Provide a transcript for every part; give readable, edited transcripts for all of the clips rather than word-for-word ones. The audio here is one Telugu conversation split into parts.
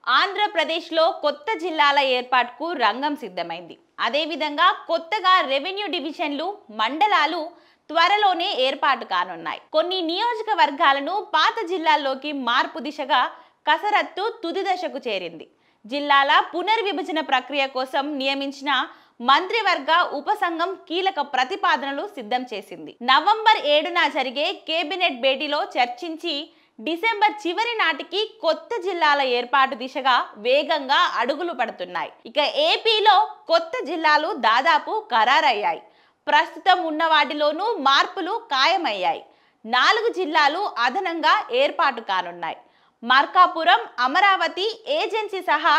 ఆంధ్రప్రదేశ్లో కొత్త జిల్లాల ఏర్పాటుకు రంగం సిద్ధమైంది. అదేవిధంగా కొత్తగా రెవెన్యూ డివిజన్లు, మండలాలు త్వరలోనే ఏర్పాటు కానున్నాయి. కొన్ని నియోజకవర్గాలను పాత జిల్లాల్లోకి మార్పు దిశగా కసరత్తు తుది దశకు చేరింది. జిల్లాల పునర్విభజన ప్రక్రియ కోసం నియమించిన మంత్రివర్గ ఉపసంఘం కీలక ప్రతిపాదనలు సిద్ధం చేసింది. నవంబర్ 7న జరిగే కేబినెట్ భేటీలో చర్చించి డిసెంబర్ చివరి నాటికి కొత్త జిల్లాల ఏర్పాటు దిశగా వేగంగా అడుగులు పడుతున్నాయి. ఇక ఏపీలో కొత్త జిల్లాలు దాదాపు ఖరారయ్యాయి. ప్రస్తుతం ఉన్న వాటిలోనూ మార్పులు ఖాయమయ్యాయి. 4 జిల్లాలు అదనంగా ఏర్పాటు కానున్నాయి. మార్కాపురం, అమరావతి, ఏజెన్సీ సహా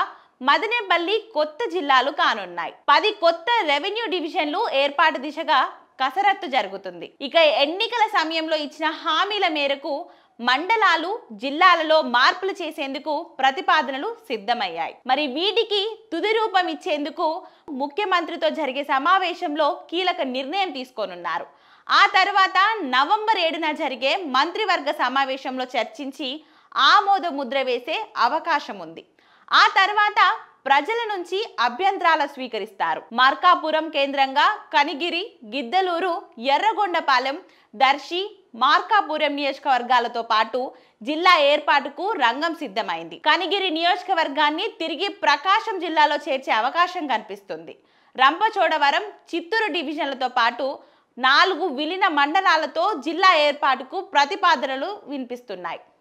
మదనపల్లి కొత్త జిల్లాలు కానున్నాయి. 10 కొత్త రెవెన్యూ డివిజన్లు ఏర్పాటు దిశగా కసరత్తు జరుగుతుంది. ఇక ఎన్నికల సమయంలో ఇచ్చిన హామీల మేరకు మండలాలు, జిల్లాలలో మార్పులు చేసేందుకు ప్రతిపాదనలు సిద్ధమయ్యాయి. మరి వీటికి తుది రూపం ఇచ్చేందుకు ముఖ్యమంత్రితో జరిగే సమావేశంలో కీలక నిర్ణయం తీసుకోనున్నారు. ఆ తర్వాత నవంబర్ 7న జరిగే మంత్రివర్గ సమావేశంలో చర్చించి ఆమోద ముద్ర వేసే అవకాశం ఉంది. ఆ తర్వాత ప్రజల నుంచి అభ్యంతరాలు స్వీకరిస్తారు. మార్కాపురం కేంద్రంగా కనిగిరి, గిద్దలూరు, ఎర్రగొండపాలెం, దర్శి, మార్కాపురం నియోజకవర్గాలతో పాటు జిల్లా ఏర్పాటుకు రంగం సిద్ధమైంది. కనిగిరి నియోజకవర్గాన్ని తిరిగి ప్రకాశం జిల్లాలో చేర్చే అవకాశం కనిపిస్తుంది. రంపచోడవరం, చిత్తూరు డివిజన్లతో పాటు 4 విలీన మండలాలతో జిల్లా ఏర్పాటుకు ప్రతిపాదనలు వినిపిస్తున్నాయి.